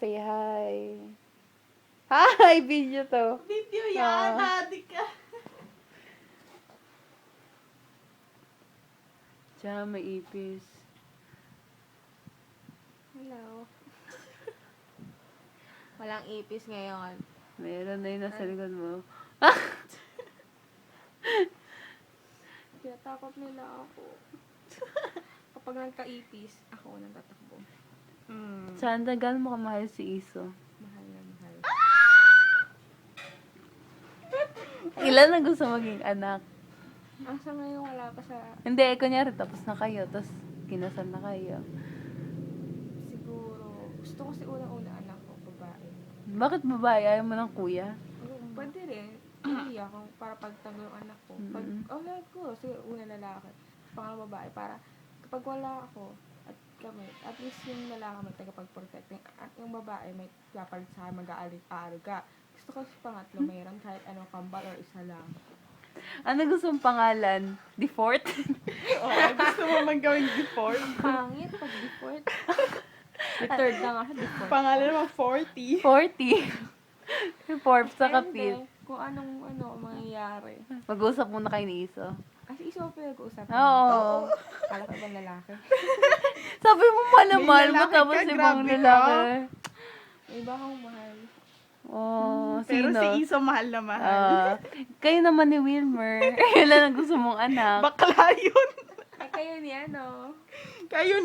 Say hi. Hi! Video to. Video yan, adik ka. Tsaka may ipis. Hello. Walang ipis ngayon. Meron na yun nasa likod mo. Tinatakot nila ako. Kapag nagka-ipis, ako nang tatakbo. Sandra, gano'n mo kamahal si Iso? Mahal na mahal. Ilan na gusto maging anak? Asa ngayon wala pa sa... Hindi, kunyari, tapos na kayo, tapos kinasal na kayo. Siguro, gusto ko si unang-una anak ko, babae. Bakit babae? Ayaw mo ng kuya? Pwede rin. Hindi ako, para pagtanggol yung anak ko. Pag, like ko, sige, una lalaki. Pangalang babae, para kapag wala ako, at kami, at least yung lalaki may tagapag-protect. Yung babae may papalit sa akin, mag-aaruga. Gusto ko sa pangatlo, mayroon kahit anong kambal or isa lang. Ano gusto mong pangalan? Defort? Gusto mo man gawing default? Pangit, pag deport. The third na nga siya, deport. Pangalan naman 40. 40. Forbes sa kapit. Hindi, kung anong mangyayari. Mag-usap muna kayo ni Iso. Kasi isa ko pinag-uusapan. Oo. Kala ko ibang lalaki. Sabi mo malamal mo, lalaki tapos ka, ibang grabe ka. lalaki. May iba akong mahal. Oh, Pero sino? si Iso mahal na mahal. Kayo naman ni Wilmer. Ilan ang gusto mong anak? Bakla yun. Ay, kayo ni ano? Kayo